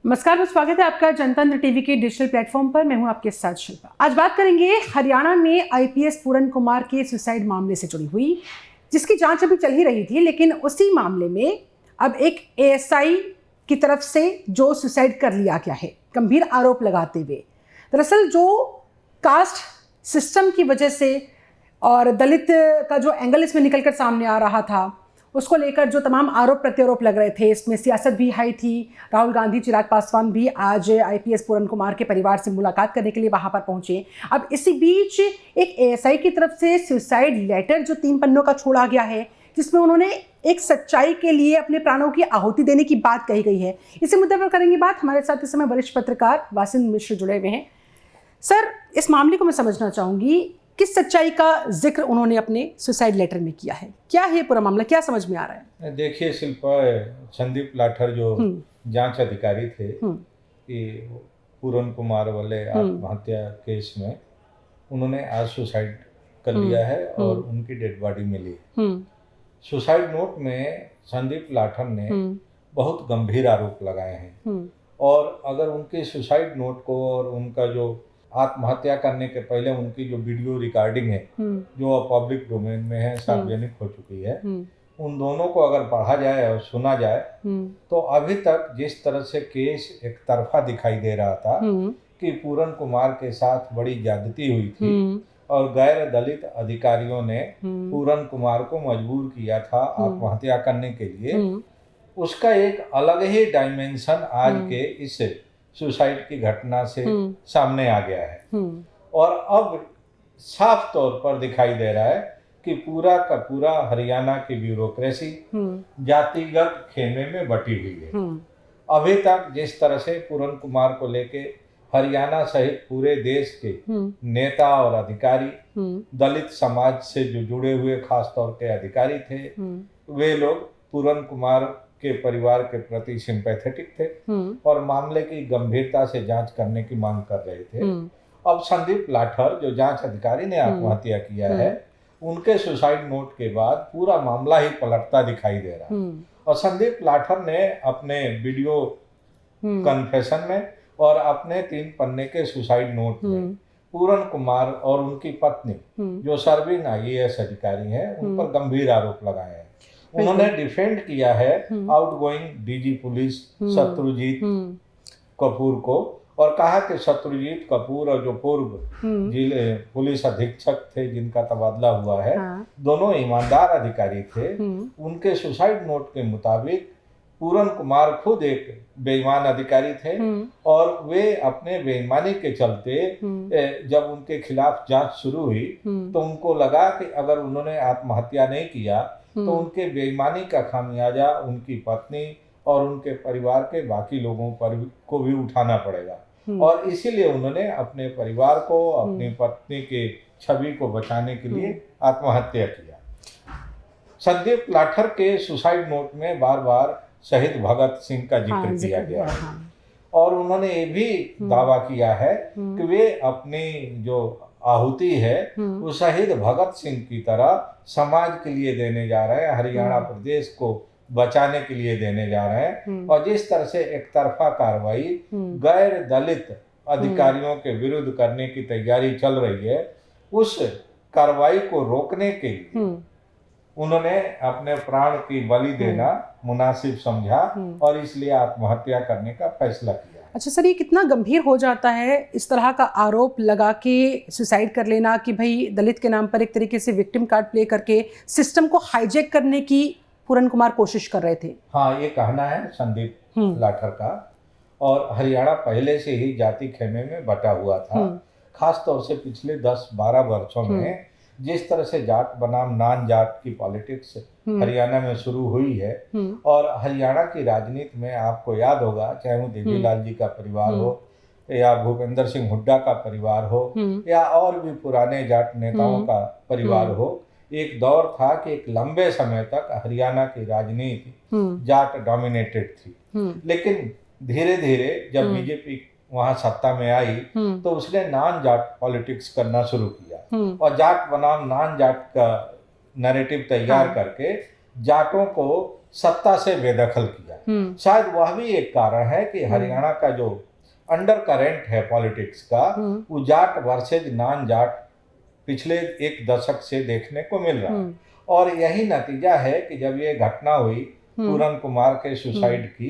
नमस्कार, तो स्वागत है आपका जनतंत्र टीवी के डिजिटल प्लेटफॉर्म पर। मैं हूं आपके साथ शिल्पा। आज बात करेंगे हरियाणा में आईपीएस पूरन कुमार के सुसाइड मामले से जुड़ी हुई, जिसकी जांच अभी चल ही रही थी, लेकिन उसी मामले में अब एक एएसआई की तरफ से जो सुसाइड कर लिया गया है, गंभीर आरोप लगाते हुए। दरअसल जो कास्ट सिस्टम की वजह से और दलित का जो एंगल इसमें निकलकर सामने आ रहा था, उसको लेकर जो तमाम आरोप प्रत्यारोप लग रहे थे, इसमें सियासत भी हाई थी। राहुल गांधी, चिराग पासवान भी आज आईपीएस पूरन कुमार के परिवार से मुलाकात करने के लिए वहां पर पहुंचे। अब इसी बीच एक एएसआई की तरफ से सुसाइड लेटर जो 3 पन्नों का छोड़ा गया है, जिसमें उन्होंने एक सच्चाई के लिए अपने प्राणों की आहुति देने की बात कही गई है। इसी मुद्दे पर करेंगे बात। हमारे साथ इस समय वरिष्ठ पत्रकार वासिन मिश्र जुड़े हुए हैं। सर, इस मामले को मैं समझना चाहूँगी, किस सच्चाई का जिक्र उन्होंने अपने सुसाइड लेटर में किया है? क्या है पूरा मामला, क्या समझ में आ रहा है? देखिए शिल्पा, संदीप लाठर जो जांच अधिकारी थे कि पूरन कुमार वाले आत्महत्या केस में, उन्होंने आज सुसाइड कर लिया है और उनकी डेड बॉडी मिली। सुसाइड नोट में संदीप लाठर ने बहुत गंभीर आरोप लगाए हैं और अगर उनके सुसाइड नोट को और उनका जो आत्महत्या करने के पहले उनकी जो वीडियो रिकॉर्डिंग है जो पब्लिक डोमेन में है, सार्वजनिक हो चुकी है, उन दोनों को अगर पढ़ा जाए और सुना जाए तो अभी तक जिस तरह से केस एक तरफा दिखाई दे रहा था कि पूरन कुमार के साथ बड़ी ज्यादती हुई थी और गैर दलित अधिकारियों ने पूरन कुमार को मजबूर किया था आत्महत्या करने के लिए, उसका एक अलग ही डायमेंशन आज के इस सुसाइड की घटना से सामने आ गया है। और अब साफ तौर पर दिखाई दे रहा है कि पूरा का पूरा हरियाणा की ब्यूरोक्रेसी जातिगत खेमे में बटी हुई है। अभी तक जिस तरह से पूरन कुमार को लेके हरियाणा सहित पूरे देश के नेता और अधिकारी, दलित समाज से जो जुड़े हुए खास तौर के अधिकारी थे, वे लोग पूरन कुमार के परिवार के प्रति सिंपैथेटिक थे और मामले की गंभीरता से जांच करने की मांग कर रहे थे। अब संदीप लाठर जो जांच अधिकारी ने आत्महत्या किया है, उनके सुसाइड नोट के बाद पूरा मामला ही पलटता दिखाई दे रहा है। और संदीप लाठर ने अपने वीडियो कन्फेशन में और अपने 3 पन्ने के सुसाइड नोट में पूरन कुमार और उनकी पत्नी जो सर्विंग आईएएस अधिकारी हैं, उन पर गंभीर आरोप लगाए हैं। उन्होंने डिफेंड किया है outgoing DG police Shatrujit Kapoor को और कहा कि शत्रुजीत कपूर और जो पूर्व जिले पुलिस अधीक्षक थे जिनका तबादला हुआ है, दोनों ईमानदार अधिकारी थे। उनके सुसाइड नोट के मुताबिक पूरन कुमार खुद एक बेईमान अधिकारी थे और वे अपने बेईमानी के चलते जब उनके खिलाफ जांच शुरू हुई तो उनको लगा कि अगर उन्होंने आत्महत्या नहीं किया तो उनके बेईमानी का खामियाजा उनकी पत्नी और उनके परिवार के बाकी लोगों पर को भी उठाना पड़ेगा और इसीलिए उन्होंने अपने परिवार को, अपनी पत्नी के छवि को बचाने के लिए आत्महत्या किया। संदीप लाठर के सुसाइड नोट में बार बार शहीद भगत सिंह का जिक्र किया गया है और उन्होंने ये भी दावा किया है कि वे अपनी जो आहुति है वो शहीद भगत सिंह की तरह समाज के लिए देने जा रहे हैं, हरियाणा प्रदेश को बचाने के लिए देने जा रहे हैं। और जिस तरह से एक तरफा कार्रवाई गैर दलित अधिकारियों के विरुद्ध करने की तैयारी चल रही है, उस कार्रवाई को रोकने के लिए उन्होंने अपने प्राण की बलि देना मुनासिब समझा और इसलिए आत्महत्या करने का फैसला किया। अच्छा सर, ये कितना गंभीर हो जाता है इस तरह का आरोप लगा के सुसाइड कर लेना कि भाई दलित के नाम पर एक तरीके से विक्टिम कार्ड प्ले करके सिस्टम को हाईजैक करने की पूरन कुमार कोशिश कर रहे थे। हाँ, ये कहना है संदीप लाठर का। और हरियाणा पहले से ही जाति खेमे में बटा हुआ था, खास तौर से पिछले 10-12 वर्षों में जिस तरह से जाट बनाम नान जाट की पॉलिटिक्स हरियाणा में शुरू हुई है। और हरियाणा की राजनीति में आपको याद होगा, चाहे वो देवीलाल जी का परिवार हो या भूपेंद्र सिंह हुड्डा का परिवार हो या और भी पुराने जाट नेताओं का परिवार हो, एक दौर था कि एक लंबे समय तक हरियाणा की राजनीति जाट डोमिनेटेड थी। लेकिन धीरे धीरे जब बीजेपी वहां सत्ता में आई तो उसने नान जाट पॉलिटिक्स करना शुरू किया और जाट बनाम नान जाट का नैरेटिव तैयार करके जाटों को सत्ता से बेदखल किया। शायद वह भी एक कारण है कि हरियाणा का जो अंडर करेंट है पॉलिटिक्स का, वो जाट वर्सेज नॉन जाट पिछले एक दशक से देखने को मिल रहा है। और यही नतीजा है कि जब ये घटना हुई पूरन कुमार के सुसाइड की,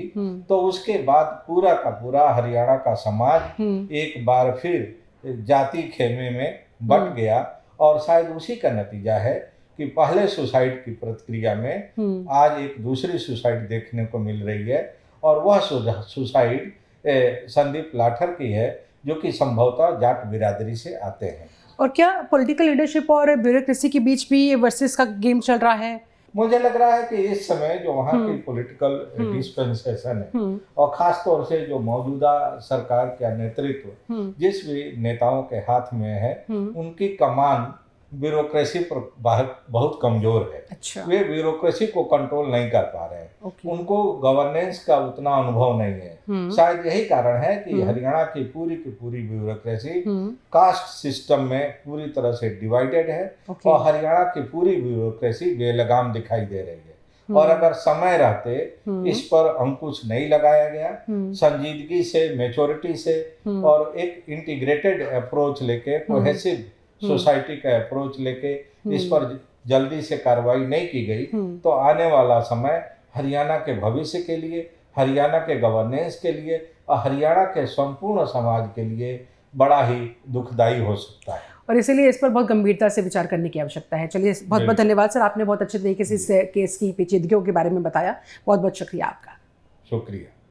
तो उसके बाद पूरा का पूरा हरियाणा का समाज एक बार फिर जाति खेमे में बट गया। और शायद उसी का नतीजा है कि पहले सुसाइड की प्रतिक्रिया में आज एक दूसरी सुसाइड देखने को मिल रही है। और वह सुसाइड संदीप लाठर की है, जो कि संभवतः जाट बिरादरी से आते हैं। और क्या पॉलिटिकल लीडरशिप और ब्यूरोक्रेसी के बीच भी ये वर्सेस का गेम चल रहा है? मुझे लग रहा है कि इस समय जो वहाँ की पॉलिटिकल डिस्पेंसेशन है, और खास तौर से जो मौजूदा सरकार का नेतृत्व जिस भी नेताओं के हाथ में है, उनकी कमान ब्यूरोक्रेसी पर बहुत कमजोर है। अच्छा। वे ब्यूरोक्रेसी को कंट्रोल नहीं कर पा रहे हैं। उनको गवर्नेंस का उतना अनुभव नहीं है। शायद यही कारण है कि हरियाणा की पूरी ब्यूरोक्रेसी कास्ट सिस्टम में पूरी तरह से डिवाइडेड है। और हरियाणा की पूरी ब्यूरोक्रेसी बेलगाम दिखाई दे रही है। और अगर समय रहते इस पर अंकुश नहीं लगाया गया, संजीदगी से, मैच्योरिटी से और एक इंटीग्रेटेड अप्रोच लेके, कोहेसिव सोसाइटी का अप्रोच लेके इस पर जल्दी से कार्रवाई नहीं की गई, तो आने वाला समय हरियाणा के भविष्य के लिए, हरियाणा के गवर्नेंस के लिए और हरियाणा के संपूर्ण समाज के लिए बड़ा ही दुखदायी हो सकता है। और इसीलिए इस पर बहुत गंभीरता से विचार करने की आवश्यकता है। चलिए, बहुत बहुत धन्यवाद सर, आपने बहुत अच्छे तरीके से इस केस की पेचीदगियों के बारे में बताया। बहुत बहुत शुक्रिया आपका। शुक्रिया।